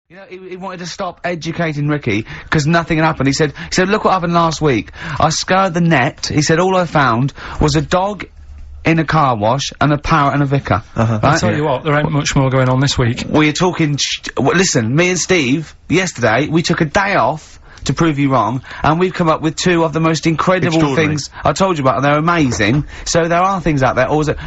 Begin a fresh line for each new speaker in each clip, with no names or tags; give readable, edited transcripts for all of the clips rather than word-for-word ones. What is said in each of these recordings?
You know, he wanted to stop educating Ricky because nothing had happened. He said, look what happened last week. I scoured the net. He said, all I found was a dog in a car wash and a parrot and a vicar.
Right?
I'll tell you what, there ain't much more going on this week.
We're talking listen, me and Steve, yesterday, we took a day off to prove you wrong, and we've come up with two of the most incredible things I told you about, and they're amazing. So there are things out there, or is it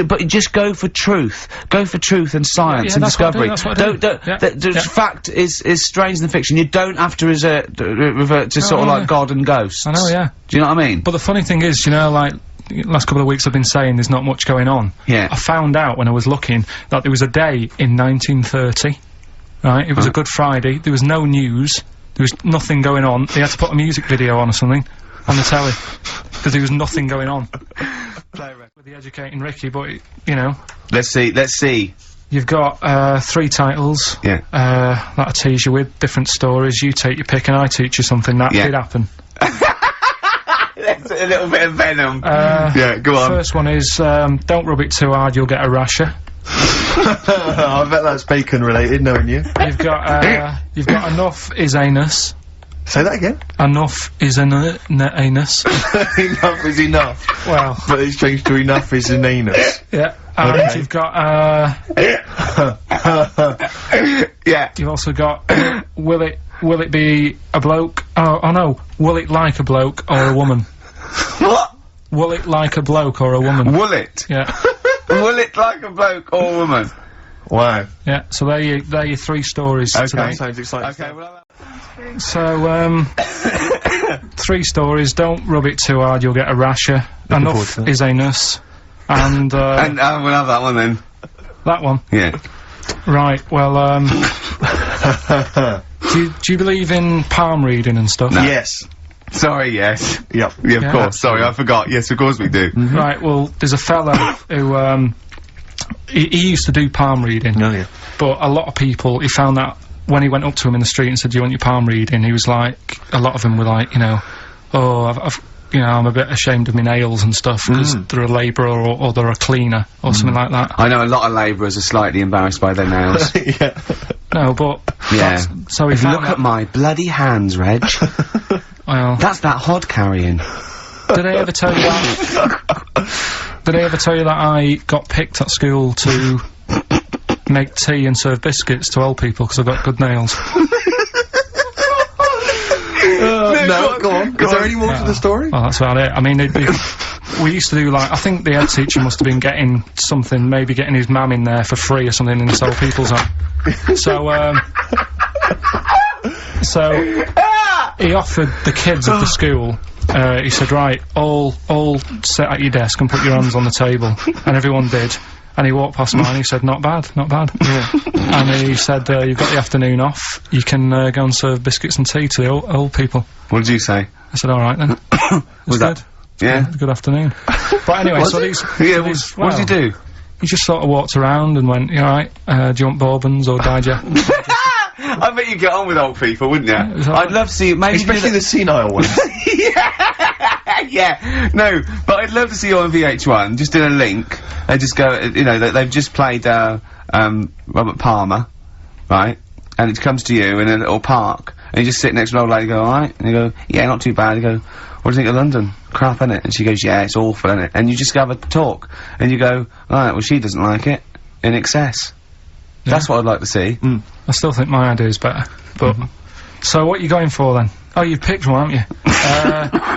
but just go for truth. Go for truth and science and discovery. Fact is stranger than fiction. You don't have to revert to sort of like God and ghosts.
I know, yeah.
Do you know what I mean?
But the funny thing is, you know, like, last couple of weeks I've been saying there's not much going on.
Yeah.
I found out when I was looking that there was a day in 1930, right? It was a Good Friday, there was no news, there was nothing going on. They had to put a music video on or something on the telly because there was nothing going on. With the educating Ricky, but you know.
Let's see.
You've got 3 titles.
Yeah.
That I tease you with, different stories. You take your pick and I teach you something. That did happen.
That's a little bit of venom. Yeah, go on.
First one is, don't rub it too hard, you'll get a rasher.
I bet that's bacon related, knowing you.
You've got enough is anus.
Say that again.
Enough is anus.
Enough is enough.
Well.
But it's changed to enough is an anus.
Yeah. And you've got,
yeah.
You've also got, will it be a bloke? Oh no. Will it like a bloke or a woman?
What?
Will it like a bloke or a woman?
Will it?
Yeah.
Will it like a bloke or a woman?
Wow.
Yeah, so they're your 3 stories today.
That sounds exciting.
Okay, well,
so, 3 stories. Don't rub it too hard, you'll get a rasher. Enough is anus. And
we'll have that one then.
That one?
Yeah.
Right, well, do you believe in palm reading and stuff?
No. Yes.
Sorry, yes.
Yep.
Yeah, of course. Sorry, I forgot. Yes, of course we do.
Right, well, there's a fella who, he used to do palm reading.
Oh, yeah.
But a lot of people, he found that when he went up to him in the street and said, do you want your palm reading? He was like, a lot of them were like, you know, oh, I'm a bit ashamed of my nails and stuff, because they're a labourer or they're a cleaner, or something like that.
I know a lot of labourers are slightly embarrassed by their nails.
Yeah.
No, but...
Yeah.
So he found
Look at my bloody hands, Reg.
Well...
That's that hod carrying.
Did I ever tell you that? Did I ever tell you that I got picked at school to make tea and serve biscuits to old people because I've got good nails?
No, go on. Is there any more to the story?
Well, that's about it. I mean, we used to do, like, I think the head teacher must have been getting something, maybe getting his mum in there for free or something in this old people's home. So, he offered the kids of the school, he said, right, all sit at your desk and put your hands on the table. And everyone did. And he walked past mine, he said, not bad, not bad. Yeah. And he said, you've got the afternoon off, you can go and serve biscuits and tea to the old people.
What did you say?
I said, alright then.
Was that? Yeah.
Good afternoon. But anyway, so these...
Yeah, what did you do?
He just sort of walked around and went, you alright, do you want bourbons or digest?
I bet you get on with old people, wouldn't you?
Yeah,
I'd love to see you, maybe...
Especially the senile ones.
Yeah, no, but I'd love to see you on VH1, just in a link, they just go, you know, they've just played, Robert Palmer, right, and it comes to you in a little park, and you just sit next to an old lady and go, alright, and you go, yeah, not too bad, you go, what do you think of London? Crap, innit? And she goes, yeah, it's awful, innit? And you just have a talk, and you go, alright, well, she doesn't like it, in excess. Yeah. That's what I'd like to see.
I still think my idea is better, but... So what are you going for then? Oh, you've picked one, haven't you?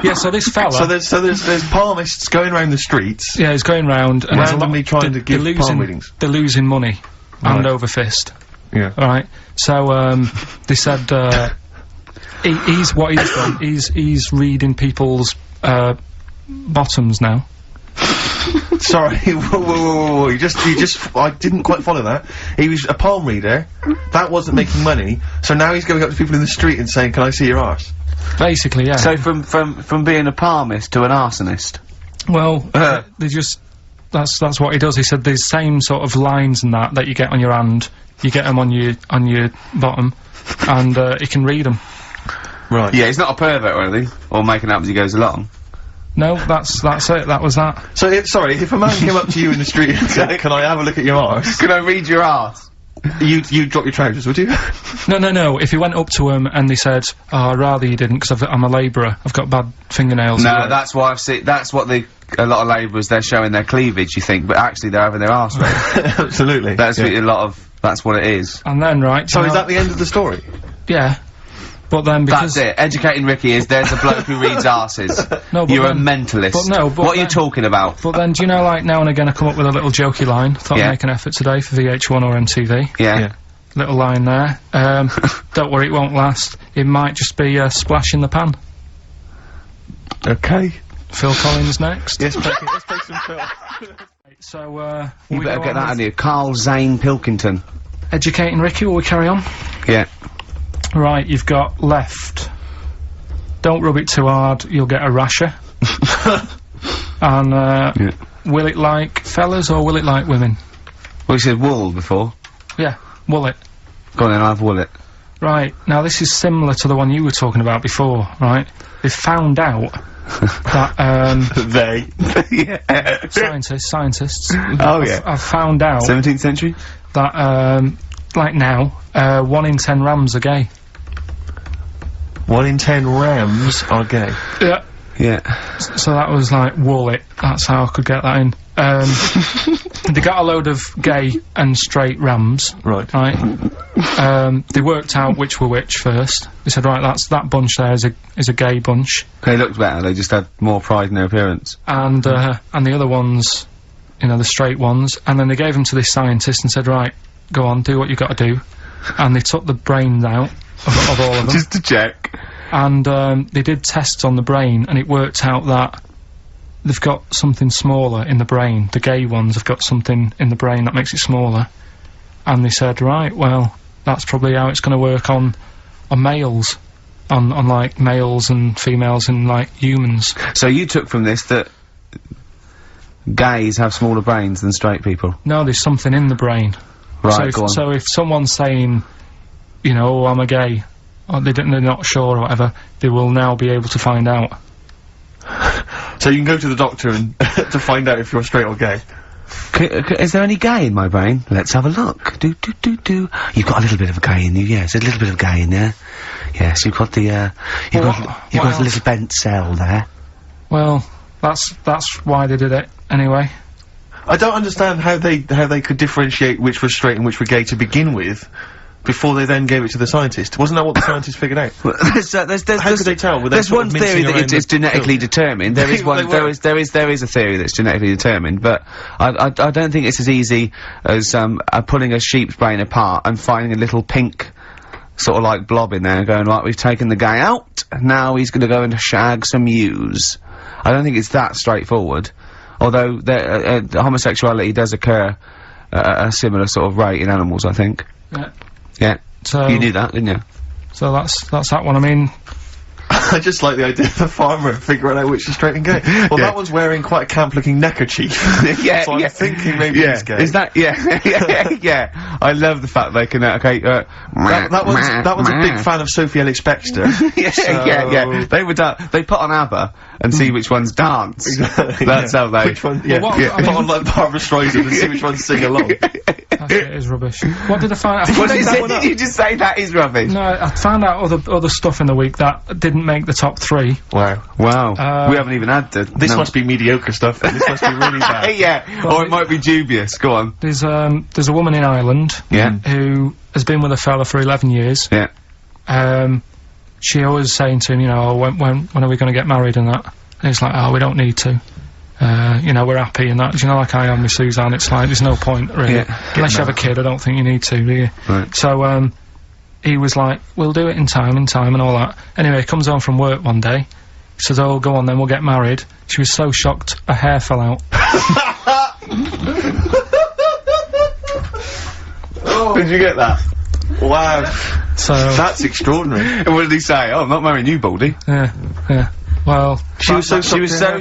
Yeah, so this fella...
So there's palmists going around the streets...
Yeah, he's going round and
randomly trying to give palm readings.
They're losing money. Hand over fist.
Yeah.
Alright, so, they said, what he's done, he's reading people's, bottoms now.
Sorry, whoa, you just, I didn't quite follow that. He was a palm reader, that wasn't making money, so now he's going up to people in the street and saying, can I see your arse?
Basically, yeah.
So from being a palmist to an arsonist?
Well, they just, that's what he does. He said the same sort of lines and that you get on your hand, you get them on your bottom, and, he can read them.
Right. Yeah, he's not a pervert or anything, or making up as he goes along.
No, that's it, that was that.
So, sorry, if a man came up to you in the street and said, can I have a look at your arse?
Can I read your arse?
You'd drop your trousers, would you?
No. If he went up to him and they said, "Oh, I'd rather you didn't, because I'm a labourer. I've got bad fingernails."
No, that's why I've seen. That's what a lot of labourers, they're showing their cleavage. You think, but actually they're having their arse raped.
Absolutely.
That's what a lot of. That's what it is.
And then, right.
So is that the end of the story?
Yeah. But then because...
That's it. Educating Ricky is there's a bloke who reads arses.
No, but
You're
then,
a mentalist.
But no, but
what are you talking about?
But then, do you know, like, now and again I come up with a little jokey line. Thought
Yeah.
I'd make an effort today for VH1 or MTV.
Yeah.
Little line there. Don't worry, it won't last. It might just be a splash in the pan.
Okay.
Phil Collins next.
Yes, let's take some Phil.
So,
You
we
better
go
get
on
that
with
on you. Carl Zane Pilkington.
Educating Ricky, will we carry on?
Yeah.
Right, you've got left. Don't rub it too hard, you'll get a rasher. And,
Yeah.
will it like fellas or will it like women?
Well, you said wool before.
Yeah, will it?
Go on then, I'll have wool it.
Right, now this is similar to the one you were talking about before, right? They found out that,
They.
Yeah.
scientists.
Oh, yeah.
I've found out
17th century?
that, like now, 1 in 10 rams are gay.
1 in 10 rams are gay.
Yeah.
Yeah.
So that was like, wool it. That's how I could get that in. They got a load of gay and straight rams.
Right.
They worked out which were which first. They said, right, that bunch there is a gay bunch.
They looked better, they just had more pride in their appearance.
And the other ones, you know, the straight ones. And then they gave them to this scientist and said, right, go on, do what you gotta do. And they took the brains out of all of them.
Just to check.
And they did tests on the brain, and it worked out that they've got something smaller in the brain. The gay ones have got something in the brain that makes it smaller. And they said, right, well, that's probably how it's going to work on males. On like males and females and like humans.
So you took from this that gays have smaller brains than straight people?
No, there's something in the brain.
Right,
So
go on.
if someone's saying, you know, oh, I'm a gay, or they're not sure or whatever, they will now be able to find out.
So you can go to the doctor and to find out if you're straight or gay.
Is there any gay in my brain? Let's have a look. Do. You've got a little bit of a gay in you, yes, a little bit of gay in there. Yes, you've got the, you've got a little bent cell there.
Well, that's why they did it, anyway.
I don't understand how they could differentiate which was straight and which were gay to begin with, before they then gave it to the scientist. Wasn't that what the scientist figured out?
Well,
How could they tell? Were they
There's
sort
one
of
theory
mincing
that
around
it's
the
genetically
pill?
determined. There is
They
one.
were.
There is a theory that's genetically determined, but I don't think it's as easy as pulling a sheep's brain apart and finding a little pink sort of like blob in there and going, right, we've taken the guy out, now he's going to go and shag some ewes. I don't think it's that straightforward. Although homosexuality does occur at a similar sort of rate in animals, I think.
Yeah.
Yeah.
So
You knew that, didn't you?
So that's that one. I mean,
I just like the idea of the farmer figuring out which is straight and gay. Well,
Yeah.
that one's wearing quite a camp-looking neckerchief.
Yeah,
so I'm
yeah.
thinking maybe
Yeah,
he's gay.
is that, yeah. I love the fact they can, okay,
that one's a big fan of Sophie Ellis-Bextor.
yeah. They put on ABBA and see which ones dance.
Exactly,
That's how they...
Which one? Yeah.
Well, what- I
Put
mean-
on like Barbara Streisand and see which ones sing along.
that shit is rubbish. What did I find out?
What did you
that
say?
one up.
Did you just say that is rubbish?
No, I found out other stuff in the week that didn't make the top 3.
Wow.
Wow. We haven't even had the...
This must be mediocre stuff. Then. This must be really bad.
yeah,
Well,
or it might be dubious. Go on.
There's a woman in Ireland
Yeah.
who has been with a fella for 11 years.
Yeah.
She always saying to him, you know, when are we going to get married and that? And he's like, oh, we don't need to. You know, we're happy and that. You know, like I am with Suzanne, it's like, there's no point, really.
Yeah.
Unless you have a kid, I don't think you need to, do you?
Right.
So, he was like, we'll do it in time and all that. Anyway, he comes home from work one day. He says, oh, go on then, we'll get married. She was so shocked, her hair fell out.
Did you get that?
Wow.
So,
That's extraordinary.
What did he say? Oh, I'm not marrying you, Baldy.
yeah. Well,
She was so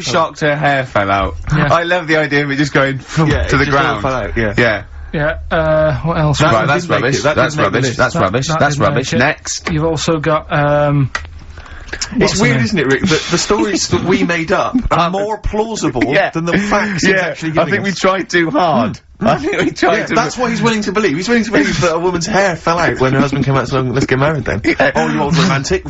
shocked her hair fell out.
Yeah.
I love the idea of it just going to
it
the
just all
ground.
fell out, yeah.
Yeah.
yeah, what else?
That
Right,
one
that's
didn't make
rubbish.
it. That
That's
didn't make the
rubbish.
list.
That's
That-
rubbish.
that
That's
didn't
rubbish.
make it.
Next.
You've also got,
It's weird, isn't it, Rick, that the stories that we made up are more plausible than the facts he's actually giving
I think
us.
we tried too hard. I think we tried to.
That's what he's willing to believe. He's willing to believe that a woman's hair fell out when her husband came out saying, let's get married then. Oh, you old romantic.